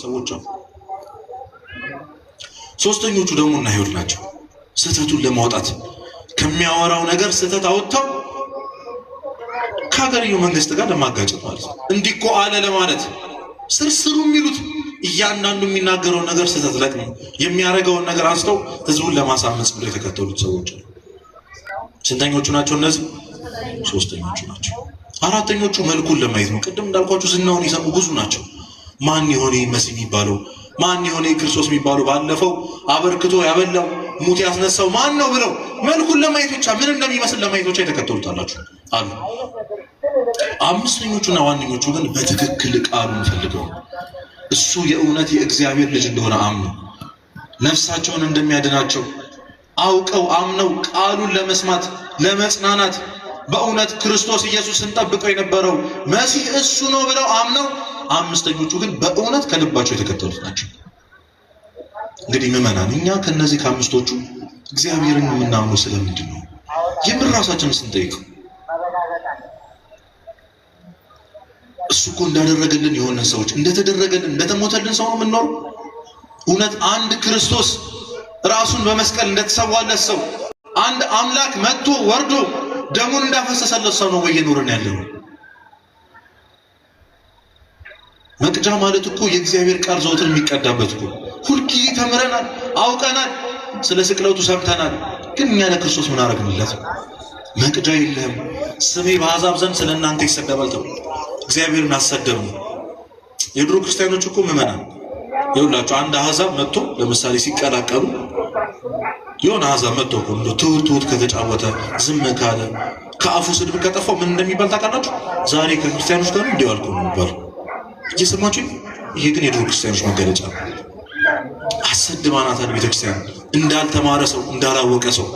ሰዎች አሉ። ሶስተኞቹ ደግሞ እና አይሁድ ናቸው። ስህተቱን ለማውጣት ከሚያወራው ነገር ስህተት አወጣው ከሀገርየው መንግስት ጋር ለማጋጨት ማለት ነው። እንዲህ እኮ አለ ለማለት ስርስሩ የሚሉት እያንዳንዱ የሚናገረውን ነገር ስህተት ለቅሞ የሚያደርገውን ነገር አንስተው ህዝቡን ለማሳመጽ ብለው የተከተሉት ሰዎች አሉ። ስንተኞቹ ናቸው እነዚህ? ሶስተኞቹ ናቸው። አራተኞቹ መልኩን ለማየት ነው። ቅድም እንዳልኳችሁ ዝናውን የሰሙ ብዙ ናቸው። ማን የሆነ መሲህ የሚባለው ማን የሆነ ክርስቶስ የሚባለው ባለፈው አበርክቶ ያበላው ሙት ያስነሳው ማን ነው ብለው መልኩን ለማየት ብቻ ምን እንደሚመስል ለማየት ብቻ የተከተሉታላችሁ አሉ። አምስተኞቹና ዋነኞቹ ግን በትክክል ቃሉን ፈልገው እሱ የእውነት የእግዚአብሔር ልጅ እንደሆነ አምነው ነፍሳቸውን እንደሚያድናቸው አውቀው አምነው ቃሉን ለመስማት ለመጽናናት በእውነት ክርስቶስ ኢየሱስን ጠብቀው የነበረው መሲህ እሱ ነው ብለው አምነው፣ አምስተኞቹ ግን በእውነት ከልባቸው የተከተሉት ናቸው። እንግዲህ ምዕመናን እኛ ከነዚህ ከአምስቶቹ እግዚአብሔርን የምናምነው ስለምንድን ነው? የምን ራሳችንን ስንጠይቀው እሱ እኮ እንዳደረገልን የሆነ ሰዎች እንደተደረገልን እንደተሞተልን ሰው ነው የምንኖረው? እውነት አንድ ክርስቶስ ራሱን በመስቀል እንደተሰዋለት ሰው አንድ አምላክ መጥቶ ወርዶ ደሙን እንዳፈሰሰለት ሰው ነው ወይ እየኖርን ያለነው? መቅጃ ማለት እኮ የእግዚአብሔር ቃል ዘወትር የሚቀዳበት እኮ ሁልጊዜ ተምረናል፣ አውቀናል፣ ስለ ስቅለቱ ሰምተናል። ግን እኛ ለክርስቶስ ምን አደረግንለት? መቅጃ የለህም። ስሜ በአሕዛብ ዘንድ ስለ እናንተ ይሰደባል ተብሎ እግዚአብሔርን አሰደቡ። የድሮ ክርስቲያኖች እኮ ምዕመናን ይኸውላችሁ አንድ አሕዛብ መጥቶ ለምሳሌ ሲቀላቀሉ የሆነ አሕዛብ መጥቶ እኮ እንደው ትውት ከተጫወተ ዝም ካለ ከአፉ ስድብ ከጠፋው ምን እንደሚባል ታውቃላችሁ? ዛሬ ከክርስቲያኖች ጋር እንዲህ አልኩ ነው የሚባል። እየሰማችሁ? ይሄ ግን የድሮ ክርስቲያኖች መገለጫ ነው። አሰድባናታል ቤተክርስቲያን እንዳልተማረ ሰው እንዳላወቀ ሰው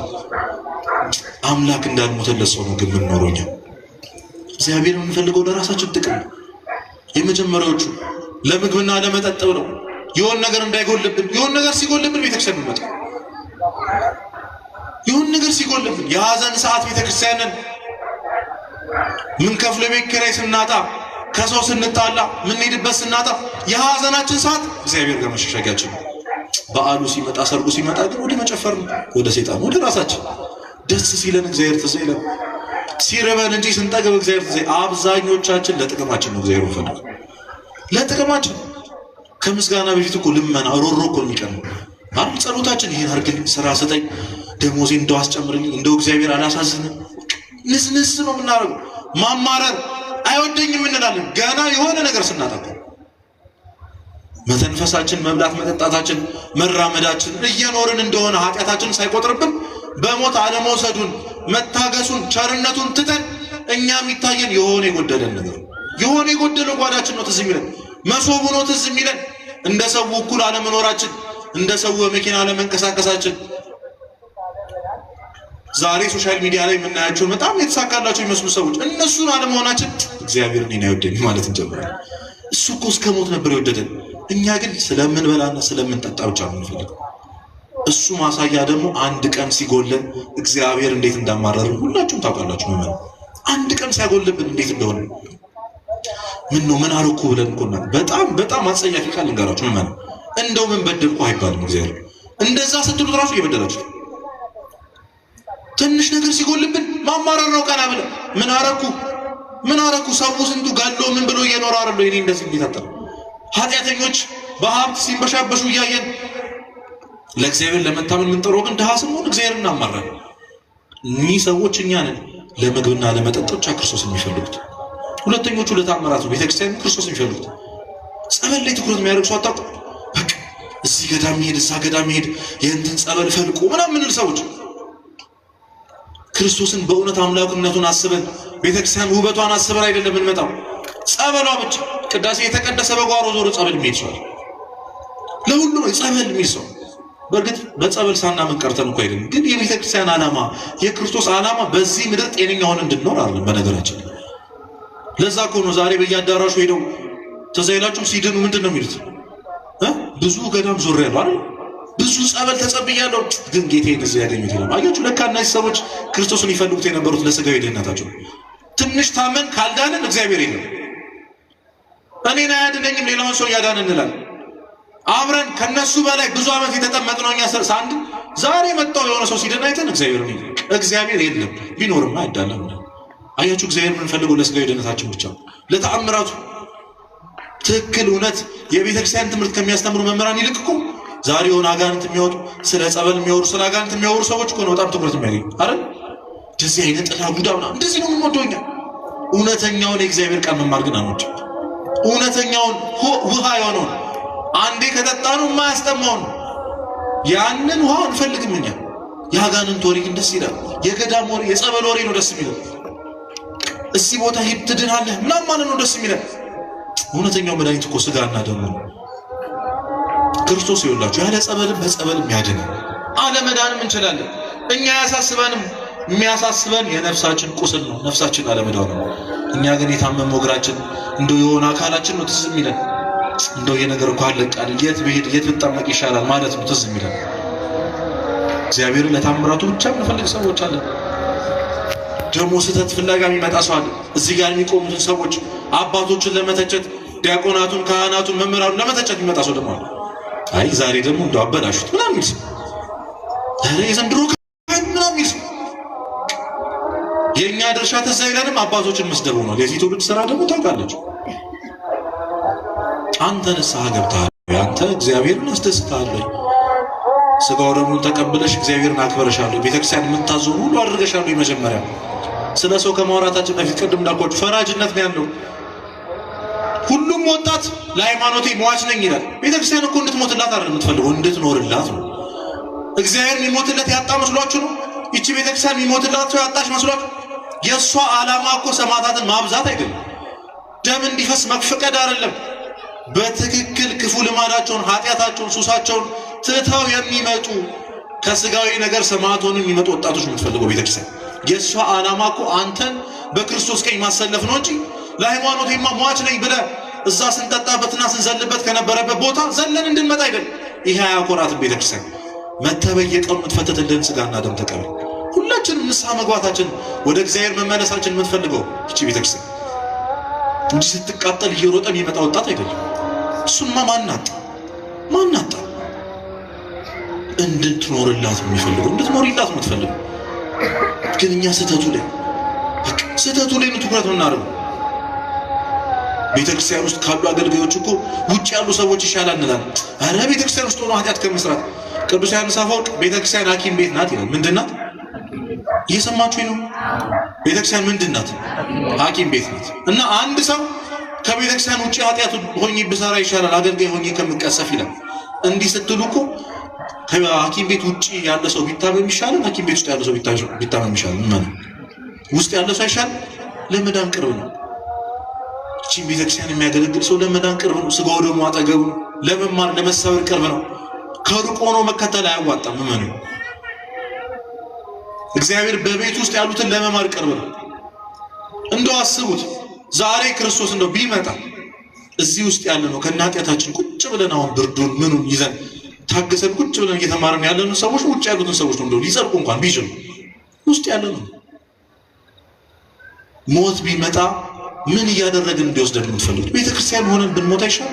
አምላክ እንዳልሞተለት ሰው ነው ግን የምንኖረው እኛ። እግዚአብሔር የምንፈልገው ለራሳችን ጥቅም ነው። የመጀመሪያዎቹ ለምግብና ለመጠጥ ብለው የሆነ ነገር እንዳይጎልብን፣ የሆነ ነገር ሲጎልብን ቤተክርስቲያን እንመጣ፣ የሆነ ነገር ሲጎልብን የሐዘን ሰዓት ቤተክርስቲያንን ምን ከፍለ ቤት ኪራይ ስናጣ ከሰው ስንጣላ ምን ሄድበት ስናጣ የሐዘናችን ሰዓት እግዚአብሔር ጋር መሸሸጊያችን ነው። በዓሉ ሲመጣ ሰርጉ ሲመጣ ግን ወደ መጨፈር ነው፣ ወደ ሰይጣን፣ ወደ ራሳችን። ደስ ሲለን እግዚአብሔር ትዝ ይለን፣ ሲርበን እንጂ ስንጠግብ እግዚአብሔር ትዝ ይለን። አብዛኞቻችን ለጥቅማችን ነው እግዚአብሔር ፈልገው፣ ለጥቅማችን። ከምስጋና በፊት እኮ ልመና ሮሮ እኮ የሚቀርብ አይደል? ጸሎታችን ይሄን አድርግልኝ፣ ስራ ስጠኝ፣ ደሞዜ እንደው አስጨምርልኝ፣ እንደው እግዚአብሔር አላሳዝንም። ንስንስ ነው የምናደርገው። ማማረር አይወደኝም እንላለን ገና የሆነ ነገር ስናጠፋ። መተንፈሳችን፣ መብላት መጠጣታችን፣ መራመዳችን እየኖርን እንደሆነ ኃጢአታችን ሳይቆጥርብን በሞት አለመውሰዱን መታገሱን ቸርነቱን ትተን እኛ የሚታየን የሆነ የጎደለን ነገር፣ የሆነ የጎደለው ጓዳችን ነው ትዝ የሚለን፣ መሶቡ ነው ትዝ የሚለን። እንደ ሰው እኩል አለመኖራችን፣ እንደ ሰው መኪና አለመንቀሳቀሳችን። ዛሬ ሶሻል ሚዲያ ላይ የምናያቸው በጣም የተሳካላቸው የሚመስሉ ሰዎች እነሱን አለመሆናችን እግዚአብሔር እኔን አይወደኝም ማለት እንጀምራለን። እሱ እኮ እስከ ሞት ነበር የወደደን። እኛ ግን ስለምንበላና ስለምንጠጣ ብቻ ነው የምንፈልገው። እሱ ማሳያ ደግሞ አንድ ቀን ሲጎለን እግዚአብሔር እንዴት እንዳማረርን ሁላችሁም ታውቃላችሁ። ምን አንድ ቀን ሲያጎልብን እንዴት እንደሆነ ምን ነው ምን አልኩ ብለን እኮ በጣም በጣም አጸያፊ ቃል ልንገራችሁ። ምን እንደው ምን በደልኩ አይባልም። እግዚአብሔር እንደዛ ስትሉት ራሱ እየበደላችሁ ትንሽ ነገር ሲጎልብን ማማረር ነው። ቀና ብለን ምን አረኩ ሰው ስንቱ ጋሎ ምን ብሎ እየኖረ አይደል? እኔ እንደዚህ እንዲታጠር ኃጢአተኞች በሀብት ሲንበሻበሹ እያየን ለእግዚአብሔር ለመታመን ምን ግን ድሃ ስንሆን እግዚአብሔር እናማራለን። እኒህ ሰዎች እኛ ነን ለምግብና ለመጠጥ ብቻ ክርስቶስ የሚፈልጉት። ሁለተኞቹ ለታምራት ነው ቤተክርስቲያን ክርስቶስ የሚፈልጉት። ጸበል ላይ ትኩረት የሚያደርግ ሰው አታውቁም? በቃ እዚህ ገዳም ሄድ እዛ ገዳም ሄድ የእንትን ጸበል ፈልቆ ምናምን ምንል ሰዎች ክርስቶስን በእውነት አምላክነቱን አስበን ቤተክርስቲያን ውበቷን አስበን አይደለም እንመጣው። ጸበሏ ብቻ ቅዳሴ የተቀደሰ በጓሮ ዞሮ ጸበል የሚሄድ ሰው ለሁሉ ነው ጸበል የሚል ሰው። በእርግጥ በጸበል ሳናምን ቀርተን እኮ አይደለም፣ ግን የቤተክርስቲያን ዓላማ የክርስቶስ ዓላማ በዚህ ምድር ጤነኛ ሆነን እንድንኖር አይደለም። በነገራችን ለዛ እኮ ነው ዛሬ በየአዳራሹ ሄደው ትዝ ይላችሁም ሲድኑ ምንድን ነው የሚሉት? ብዙ ገዳም ዞሬያለሁ አይደል? ብዙ ጸበል ተጸብያለሁ፣ ግን ጌታዬን እዚህ ያገኙት ይላል። አያችሁ ለካ እነዚህ ሰዎች ክርስቶስን ይፈልጉት የነበሩት ለስጋዊ ደህንነታቸው። ትንሽ ታመን ካልዳንን እግዚአብሔር የለም። እኔን አያድነኝም ሌላውን ሰው ያዳን እንላለን። አብረን ከነሱ በላይ ብዙ ዓመት የተጠመቅነው እኛ ሳንድ ዛሬ መጣው የሆነ ሰው ሲደና አይተን እግዚአብሔር የለም ቢኖርማ አይዳለም። አያችሁ እግዚአብሔር ምን ፈልገው ለስጋዊ ደህንነታችን ብቻ ለተአምራቱ ትክክል እውነት የቤተክርስቲያን ትምህርት ከሚያስተምሩ መምህራን ይልቅ እኮ ዛሬ የሆነ አጋንንት የሚያወጡ ስለ ጸበል የሚያወሩ ስለ አጋንንት የሚያወሩ ሰዎች እኮ ነው በጣም ትኩረት የሚያገኙ አይደል? እንደዚህ አይነት ጥላ ጉዳምና እንደዚህ ነው የምንወደው እኛ። እውነተኛውን የእግዚአብሔር ቃል መማር ግን አንወድም። እውነተኛውን ውሃ የሆነውን አንዴ ከጠጣነው የማያስጠማውን ያንን ውሃ እንፈልግም እኛ። የአጋንንት ወሬ ግን ደስ ይላል። የገዳም ወሬ የጸበል ወሬ ነው ደስ የሚለው። እዚህ ቦታ ሂድ ትድናለህ ምናምን ማለት ነው ደስ የሚለው። እውነተኛው መድኃኒት እኮ ስጋና ደሙ ነው። ክርስቶስ ይወላችሁ ያለ ጸበልም በጸበልም ያድናል። አለመዳንም እንችላለን እኛ ያሳስበንም። የሚያሳስበን የነፍሳችን ቁስል ነው፣ ነፍሳችን አለመዳን ነው። እኛ ግን የታመመው እግራችን እንደው የሆነ አካላችን ነው ትዝ የሚለን። እንደው የነገር እኮ አለቃል የት ብሄድ የት ብጠመቅ ይሻላል ማለት ነው ትዝ የሚለን። እግዚአብሔርን ለታምራቱ ብቻ የምንፈልግ ሰዎች አለን። ደግሞ ስህተት ፍለጋ የሚመጣ ሰው አለ። እዚህ ጋር የሚቆሙትን ሰዎች አባቶችን ለመተቸት ዲያቆናቱን፣ ካህናቱን፣ መምህራኑን ለመተቸት የሚመጣ ሰው ደግሞ አለ። አይ ዛሬ ደግሞ እንደው አበላሹት ምናምን ይል ዛሬ የዘንድሮ ምናምን ይል የኛ ድርሻ ተዛ ይለንም አባቶችን መስደቡ ነው። የዚህ ትውልድ ስራ ደግሞ ታውቃለች። አንተ ንስሐ ገብተሃል፣ አንተ እግዚአብሔርን አስደስተሃል፣ ስጋው ደግሞ ተቀብለሽ እግዚአብሔርን አክብረሻል፣ ቤተክርስቲያን የምታዘውን ሁሉ አድርገሻል። መጀመሪያ ስለ ሰው ከማውራታችን በፊት ቅድም እንዳልኳችሁ ፈራጅነት ነው ያለው። ሁሉም ወጣት ለሃይማኖቴ ሟች ነኝ ይላል። ቤተክርስቲያን እኮ እንድትሞትላት አይደለም የምትፈልገው፣ እንድትኖርላት ነው። እግዚአብሔር የሚሞትለት ያጣ መስሏችሁ ነው? ይቺ ቤተክርስቲያን የሚሞትላት ሰው ያጣች መስሏችሁ? የእሷ ዓላማ እኮ ሰማዕታትን ማብዛት አይደለም፣ ደም እንዲፈስ መፍቀድ አይደለም። በትክክል ክፉ ልማዳቸውን፣ ኃጢአታቸውን፣ ሱሳቸውን ትተው የሚመጡ ከስጋዊ ነገር ሰማዕት ሆነው የሚመጡ ወጣቶች የምትፈልገው ቤተክርስቲያን። የእሷ ዓላማ እኮ አንተን በክርስቶስ ቀኝ ማሰለፍ ነው እንጂ ለሃይማኖቴማ ሟች ነኝ ብለህ እዛ ስንጠጣበትና ስንዘልበት ከነበረበት ቦታ ዘለን እንድንመጣ አይደለም። ይሄ አያኮራትም ቤተክርስቲያን። መተህ በየቀኑ የምትፈተትልን ስጋና ደም ተቀበል። ሁላችንም ንስሐ መግባታችን ወደ እግዚአብሔር መመለሳችን የምትፈልገው ይቺ ቤተክርስቲያን እንጂ ስትቃጠል እየሮጠ የሚመጣ ወጣት አይደለም። እሱማ ማናጣ እንድትኖርላት የሚፈልገው እንድትኖርላት የምትፈልገው ግን እኛ ስህተቱ ላይ ነው ትኩረት የምናደርገው። ቤተክርስቲያን ውስጥ ካሉ አገልጋዮች እኮ ውጭ ያሉ ሰዎች ይሻላል እንላለን። አረ ቤተክርስቲያን ውስጥ ሆኖ ኃጢአት ከመስራት ቅዱስ ዮሐንስ አፈወርቅ ቤተክርስቲያን ሐኪም ቤት ናት ይላል። ምንድን ናት? እየሰማችሁኝ ነው? ቤተክርስቲያን ምንድን ናት? ሐኪም ቤት ናት። እና አንድ ሰው ከቤተክርስቲያን ውጭ ኃጢአት ሆኜ ብሰራ ይሻላል አገልጋይ ሆኜ ከምቀሰፍ ይላል። እንዲህ ስትሉ እኮ ከሐኪም ቤት ውጭ ያለ ሰው ቢታመም ይሻላል፣ ሐኪም ቤት ውስጥ ያለ ሰው ቢታመም ይሻላል። ምን ውስጥ ያለ ሰው ይሻላል? ለመዳን ቅርብ ነው። እቺ ቤተክርስቲያን የሚያገለግል ሰው ለመዳን ቅርብ ነው። ስጋው ደግሞ አጠገቡ ነው። ለመማር ለመሰበር ቅርብ ነው። ከሩቅ ሆኖ መከተል አያዋጣም። ምን እግዚአብሔር በቤት ውስጥ ያሉትን ለመማር ቅርብ ነው። እንደው አስቡት ዛሬ ክርስቶስ እንደው ቢመጣ እዚህ ውስጥ ያለ ነው ከነ ኃጢአታችን ቁጭ ብለን አሁን ብርዱን ምኑን ይዘን ታገሰን ቁጭ ብለን እየተማርን ያለንን ሰዎች ውጭ ያሉትን ሰዎች ነው እንደው ሊጸድቁ እንኳን ቢችሉ ውስጥ ያለ ነው። ሞት ቢመጣ ምን እያደረግን እንዲወስደን የምትፈልጉት? ቤተክርስቲያን ሆነን ብንሞት አይሻል?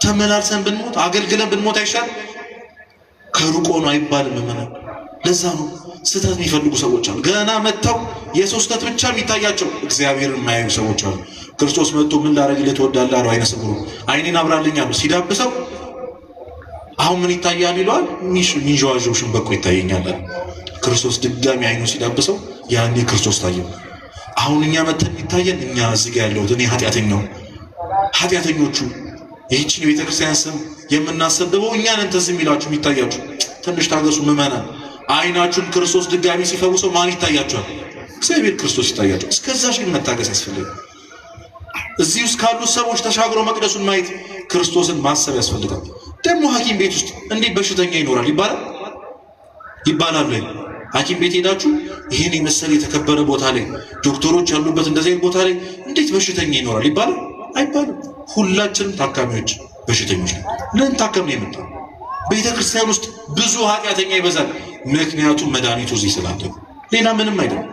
ተመላልሰን ብንሞት አገልግለን ብንሞት አይሻል? ከሩቅ ሆኖ አይባልም መመናል። ለዛ ነው ስህተት የሚፈልጉ ሰዎች አሉ። ገና መጥተው የሰው ስህተት ብቻ የሚታያቸው እግዚአብሔርን የማያዩ ሰዎች አሉ። ክርስቶስ መጥቶ ምን ላደርግልህ ትወዳለህ አለው። አይነ ስውሩ አይኔን አብራልኝ አለው። ሲዳብሰው አሁን ምን ይታያል ይለዋል። ሚንዣዋዥው ሽንበቆ ይታየኛል። ክርስቶስ ድጋሚ አይኑ ሲዳብሰው ያኔ ክርስቶስ ታየው። አሁን እኛ መተን የሚታየን እኛ እዚህ ጋር ያለሁት እኔ ኃጢአተኞቹ ይህችን የቤተክርስቲያን ስም የምናሰድበው እኛ ነን። ተዝ የሚላችሁ የሚታያችሁ ትንሽ ታገሱ ምዕመናን። አይናችሁን ክርስቶስ ድጋሚ ሲፈውሰው ማን ይታያችኋል? እግዚአብሔር ክርስቶስ ይታያችኋል። እስከዛሽ ግን መታገስ ያስፈልጋል። እዚህ ውስጥ ካሉት ሰዎች ተሻግሮ መቅደሱን ማየት ክርስቶስን ማሰብ ያስፈልጋል። ደግሞ ሐኪም ቤት ውስጥ እንዴት በሽተኛ ይኖራል ይባላል? ሐኪም ቤት ሄዳችሁ ይሄን የመሰለ የተከበረ ቦታ ላይ ዶክተሮች ያሉበት እንደዚህ አይነት ቦታ ላይ እንዴት በሽተኛ ይኖራል ይባላል? አይባልም። ሁላችንም ታካሚዎች በሽተኞች ነን። ልንታከም ነው የመጣው። ቤተክርስቲያን ውስጥ ብዙ ኃጢአተኛ ይበዛል። ምክንያቱም መድኃኒቱ እዚህ ስላለ ሌላ ምንም አይደለም።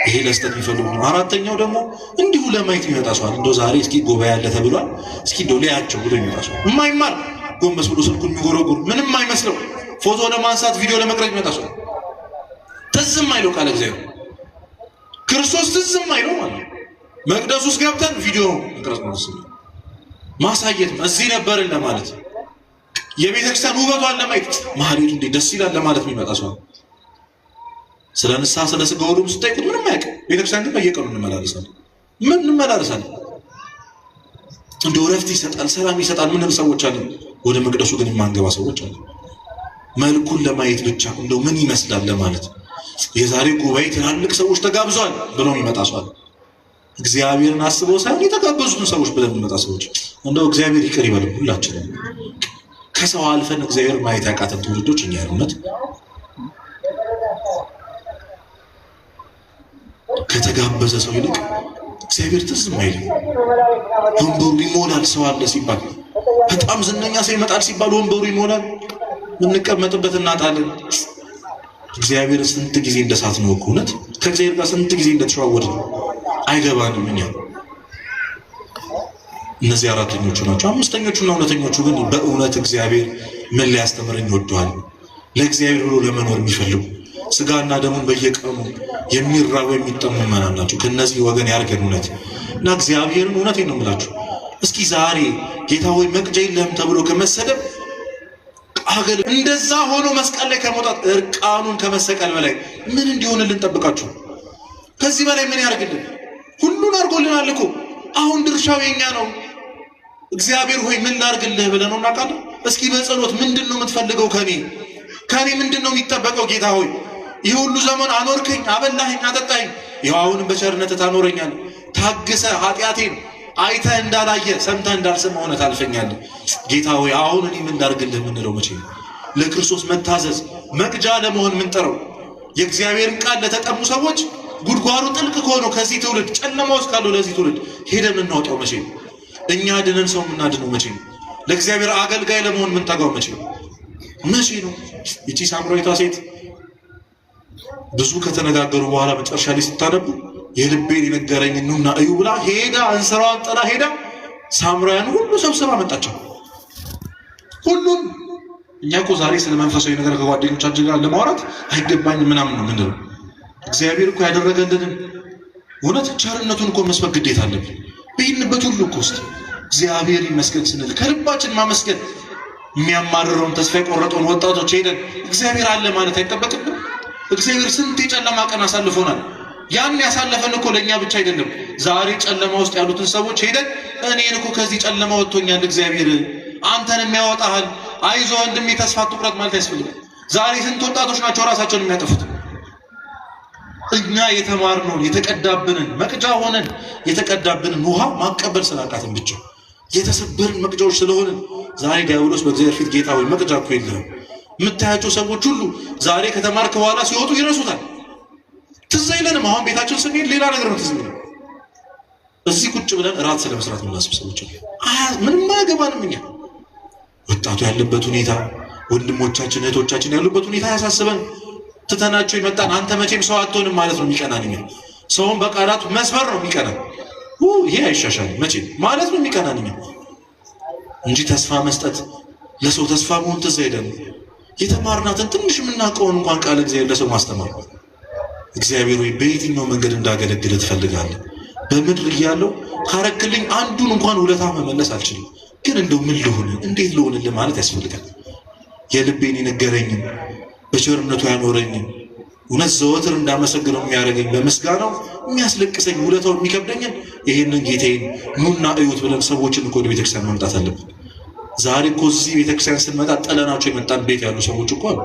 ይሄ ለስተት የሚፈልጉ ነው። አራተኛው ደግሞ እንዲሁ ለማየት የሚመጣ ሰው አለ። እንደው ዛሬ እስኪ ጉባኤ ያለ ተብሏል፣ እስኪ እንደው ሊያቸው ብሎ የሚመጣ ሰው የማይማር ጎንበስ ብሎ ስልኩን የሚጎረጉር ምንም አይመስለው ፎቶ ለማንሳት ቪዲዮ ለመቅረጽ ይመጣ ሰው ትዝም አይለው ቃል እግዚአብሔር ክርስቶስ ትዝም አይለው ማለት መቅደስ ውስጥ ገብተን ቪዲዮ መቅረጽ ነው ማሳየት እዚህ ነበርን ለማለት የቤተክርስቲያን ውበቷን ለማየት ማህሌቱ እንዴት ደስ ይላል ለማለት የሚመጣ ሰው ስለ ንስሐ ስለ ሥጋው ወደሙ ስጠይቁት ምንም አያውቅም። ቤተክርስቲያን ግን በየቀኑ እንመላለሳለን። እንደው እረፍት ይሰጣል ሰላም ይሰጣል ምንም ሰዎች አሉ። ወደ መቅደሱ ግን የማንገባ ሰዎች አሉ። መልኩን ለማየት ብቻ እንደው ምን ይመስላል ለማለት የዛሬ ጉባኤ ትላልቅ ሰዎች ተጋብዘዋል ብለው የሚመጣ ሰው አለ። እግዚአብሔርን አስበው ሳይሆን የተጋበዙትን ሰዎች ብለን የሚመጣ ሰዎች እንደው እግዚአብሔር ይቅር ይበል ሁላችንም። ከሰው አልፈን እግዚአብሔር ማየት ያቃተን ትውልዶች እኛ ያሉነት ከተጋበዘ ሰው ይልቅ እግዚአብሔር ትዝም አይልም። ወንበሩ ይሞላል ሰው አለ ሲባል በጣም ዝነኛ ሰው ይመጣል ሲባል ወንበሩ ይሞላል ምንቀመጥበት እናጣለን። እግዚአብሔር ስንት ጊዜ እንደሳት ነው እኮ እውነት ከእግዚአብሔር ጋር ስንት ጊዜ እንደተሸዋወድን አይገባንም እኛ። እነዚህ አራተኞቹ ናቸው። አምስተኞቹና እውነተኞቹ ግን በእውነት እግዚአብሔር ምን ሊያስተምረኝ ወደዋል ለእግዚአብሔር ብሎ ለመኖር የሚፈልጉ ስጋና ደሙን በየቀኑ የሚራቡ የሚጠሙ ምእመናን ናቸው። ከነዚህ ወገን ያርገን እውነት እና እግዚአብሔርን እውነቴን ነው የምላችሁ። እስኪ ዛሬ ጌታ ሆይ መቅጃ የለህም ተብሎ ከመሰደብ አገል እንደዛ ሆኖ መስቀል ላይ ከመውጣት እርቃኑን ከመሰቀል በላይ ምን እንዲሆንልን ጠብቃችሁ? ከዚህ በላይ ምን ያርግልን? ሁሉን አድርጎልናል እኮ አሁን ድርሻው የኛ ነው። እግዚአብሔር ሆይ ምን ላርግልህ ብለን ነው እናውቃለን። እስኪ በጸሎት ምንድነው የምትፈልገው ከኔ ምንድነው የሚጠበቀው? ጌታ ሆይ ይህ ሁሉ ዘመን አኖርከኝ፣ አበላኸኝ፣ አጠጣኸኝ፣ ይኸው አሁንም በቸርነትህ ታኖረኛለህ። ታግሰ ኃጢአቴን አይተህ እንዳላየ ሰምተህ እንዳልሰማ ሆነህ ታልፈኛለህ። ጌታ ሆይ አሁን እኔ ምን ላርግልህ የምንለው መቼ ነው? ለክርስቶስ መታዘዝ መቅጃ ለመሆን የምንጠራው የእግዚአብሔርን ቃል ለተጠሙ ሰዎች ጉድጓዱ ጥልቅ ከሆነው ከዚህ ትውልድ ጨለማ ውስጥ ካለው ለዚህ ትውልድ ሄደን እናወጣው መቼ ነው? እኛ ድነን ሰው የምናድነው መቼ ነው? ለእግዚአብሔር አገልጋይ ለመሆን የምንተጋው መቼ ነው? ይቺ ሳምራዊቷ ሴት ብዙ ከተነጋገሩ በኋላ መጨረሻ ላይ ስታነቡ የልቤን የነገረኝ ኑና እዩ ብላ ሄዳ እንስራዋን ጥላ ሄዳ ሳምራውያን ሁሉ ሰብስባ መጣቸው። ሁሉም እኛ እኮ ዛሬ ስለ መንፈሳዊ ነገር ከጓደኞቻችን ጋር ለማውራት አይገባኝም ምናምን ነው ምንድነው? እግዚአብሔር እኮ ያደረገልንን እውነት ቸርነቱን እኮ መስበክ ግዴታ አለብን። በይንበት ሁሉ እኮ ውስጥ እግዚአብሔር ይመስገን ስንል ከልባችን ማመስገን የሚያማርረውን ተስፋ የቆረጠውን ወጣቶች ሄደን እግዚአብሔር አለ ማለት አይጠበቅብንም? እግዚአብሔር ስንት የጨለማ ቀን አሳልፎናል። ያን ያሳለፈን እኮ ለእኛ ብቻ አይደለም። ዛሬ ጨለማ ውስጥ ያሉትን ሰዎች ሄደን እኔን እኮ ከዚህ ጨለማ ወጥቶኛል እግዚአብሔር አንተንም ያወጣሃል፣ አይዞ ወንድሜ ተስፋ አትቁረጥ ማለት ያስፈልጋል። ዛሬ ስንት ወጣቶች ናቸው ራሳቸውን የሚያጠፉት? እኛ የተማርነውን የተቀዳብንን መቅጃ ሆነን የተቀዳብንን ውሃ ማቀበል ስላቃተን ብቻ የተሰበርን መቅጃዎች ስለሆንን ዛሬ ዲያብሎስ በእግዚአብሔር ፊት ጌታ ሆይ መቅጃ እኮ የለህም። የምታያቸው ሰዎች ሁሉ ዛሬ ከተማርክ በኋላ ሲወጡ ይረሱታል። ትዝ አይለንም። አሁን ቤታችን ስንሄድ ሌላ ነገር ነው ትዝ የሚለን። እዚህ ቁጭ ብለን እራት ስለመስራት የምናስብ ሰዎች ምንም አያገባንም። እኛ ወጣቱ ያለበት ሁኔታ፣ ወንድሞቻችን እህቶቻችን ያሉበት ሁኔታ ያሳስበን። ትተናቸው ይመጣን አንተ መቼም ሰው አትሆንም ማለት ነው የሚቀናን። እኛ ሰውን በቃላቱ መስበር ነው የሚቀናን። ይሄ አይሻሻልም መቼም ማለት ነው የሚቀናን እኛ እንጂ ተስፋ መስጠት ለሰው ተስፋ መሆን ትዝ አይለንም። የተማርናትን ትንሽ የምናውቀውን እንኳን ቃል እግዚአብሔር ለሰው ማስተማር። እግዚአብሔር ሆይ በየትኛው መንገድ እንዳገለግል ትፈልጋለህ? በምድር እያለው ካረክልኝ አንዱን እንኳን ውለታ መመለስ አልችልም፣ ግን እንደው ምን ልሁን እንዴት ልሁንልህ ማለት ያስፈልጋል። የልቤን የነገረኝን በቸርነቱ ያኖረኝን እውነት ዘወትር እንዳመሰግነው የሚያደርገኝ በምስጋናው የሚያስለቅሰኝ ውለታው የሚከብደኝን ይህንን ጌታዬን ኑና እዩት ብለን ሰዎችን እኮ ወደ ቤተክርስቲያን መምጣት አለብን። ዛሬ እኮ እዚህ ቤተክርስቲያን ስንመጣ ጠለናቸው የመጣን ቤት ያሉ ሰዎች እኮ አሉ።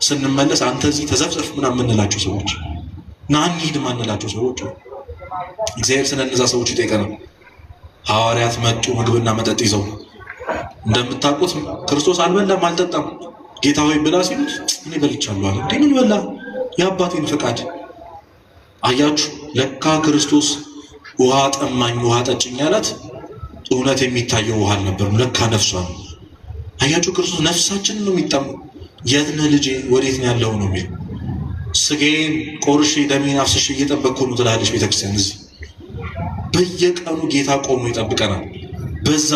ስንመለስ አንተ እዚህ ተዘፍዘፍ ምናምን የምንላቸው ሰዎች ና እንሂድ ማንላቸው ሰዎች አሉ። እግዚአብሔር ስለነዛ ሰዎች ይጠይቀናል። ሐዋርያት መጡ ምግብና መጠጥ ይዘው። እንደምታውቁት ክርስቶስ አልበላም አልጠጣም። ጌታ ሆይ ብላ ሲሉት እኔ በልቻለሁ አለ። እንዴ ምን በላ? የአባቴን ፈቃድ። አያችሁ ለካ ክርስቶስ ውሃ ጠማኝ ውሃ ጠጭኝ ያላት እውነት የሚታየው ውሃ አልነበረም፣ ለካ ነፍሷ ነው። አያችሁ ክርስቶስ ነፍሳችንን ነው የሚጠማው። የት ነህ ልጄ ወዴት ነው ያለው ነው የሚለው። ስጋዬን ቆርሼ ደሜን አፍስሼ እየጠበቅኩ ነው ትላለች ቤተክርስቲያን። እዚህ በየቀኑ ጌታ ቆሞ ይጠብቀናል። በዛ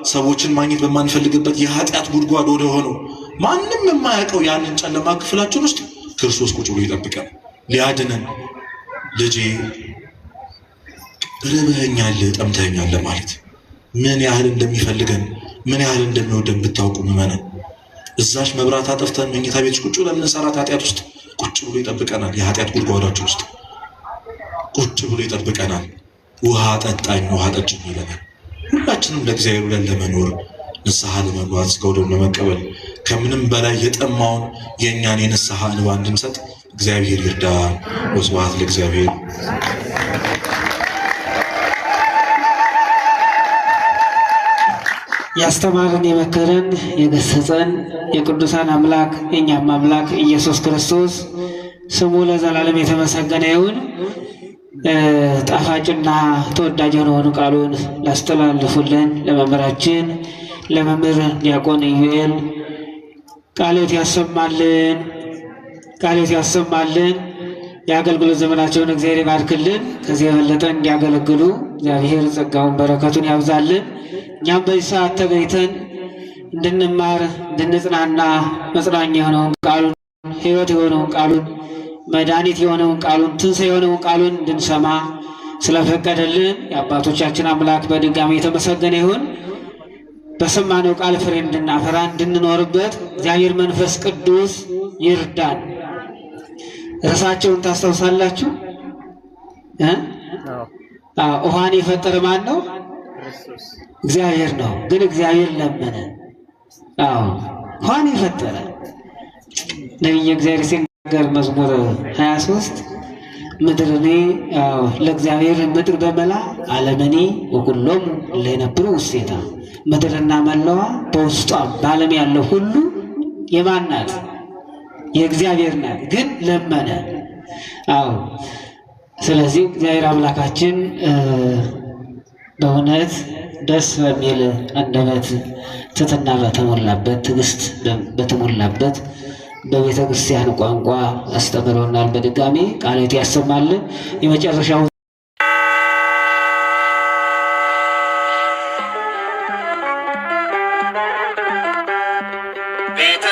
ሰዎችን ማግኘት በማንፈልግበት የኃጢአት ጉድጓድ ወደ ሆነው ማንም የማያውቀው ያንን ጨለማ ክፍላችን ውስጥ ክርስቶስ ቁጭ ብሎ ይጠብቀን ሊያድነን። ልጄ ርበኸኛል ጠምተኸኛል ለማለት ምን ያህል እንደሚፈልገን ምን ያህል እንደሚወደን ብታውቁ ምመነን። እዛች መብራት አጠፍተን መኝታ ቤት ቁጭ ብለን የምንሰራት ኃጢአት ውስጥ ቁጭ ብሎ ይጠብቀናል። የኃጢአት ጉድጓዳችን ውስጥ ቁጭ ብሎ ይጠብቀናል። ውሃ ጠጣኝ ውሃ ጠጭኝ ይለናል። ሁላችንም ለእግዚአብሔር ብለን ለመኖር ንስሐ ለመግባት ስጋው ደሙን ለመቀበል ከምንም በላይ የጠማውን የእኛን የንስሐ እንባ እንድንሰጥ እግዚአብሔር ይርዳን። ወስብሐት ለእግዚአብሔር። ያስተማረን የመከረን የገሰጸን የቅዱሳን አምላክ የእኛም አምላክ ኢየሱስ ክርስቶስ ስሙ ለዘላለም የተመሰገነ ይሁን። ጣፋጭና ተወዳጅ የሆነውን ቃሉን ላስተላልፉልን ለመምህራችን ለመምህር ዲያቆን ኢዩኤል ቃልዎት ያሰማልን፣ ቃልዎት ያሰማልን። የአገልግሎት ዘመናቸውን እግዚአብሔር ይባርክልን። ከዚህ የበለጠ እንዲያገለግሉ እግዚአብሔር ጸጋውን በረከቱን ያብዛልን። እኛም በዚህ ሰዓት ተገኝተን እንድንማር እንድንጽናና መጽናኛ የሆነውን ቃሉን ሕይወት የሆነውን ቃሉን መድኃኒት የሆነውን ቃሉን ትንሣኤ የሆነውን ቃሉን እንድንሰማ ስለፈቀደልን የአባቶቻችን አምላክ በድጋሚ የተመሰገነ ይሁን። በሰማነው ቃል ፍሬ እንድናፈራ እንድንኖርበት እግዚአብሔር መንፈስ ቅዱስ ይርዳን። ርዕሳቸውን ታስታውሳላችሁ? ውሃን የፈጠረ ማን ነው? እግዚአብሔር ነው። ግን እግዚአብሔር ለመነ። ውሃን የፈጠረ ነቢየ እግዚአብሔር ሲናገር መዝሙር 23 ምድርኔ ለእግዚአብሔር ምድር በመላ ዓለምኔ ወኩሎሙ ለነብሩ ውስቴታ ምድርና መላዋ በውስጧ በዓለም ያለው ሁሉ የማን ናት? የእግዚአብሔር ናት። ግን ለመነ። ስለዚህ እግዚአብሔር አምላካችን በእውነት ደስ በሚል አንደበት ትሕትና በተሞላበት ትዕግስት በተሞላበት በቤተ ክርስቲያን ቋንቋ አስተምሮናል። በድጋሚ ቃልዎት ያሰማልን። የመጨረሻው ቤተ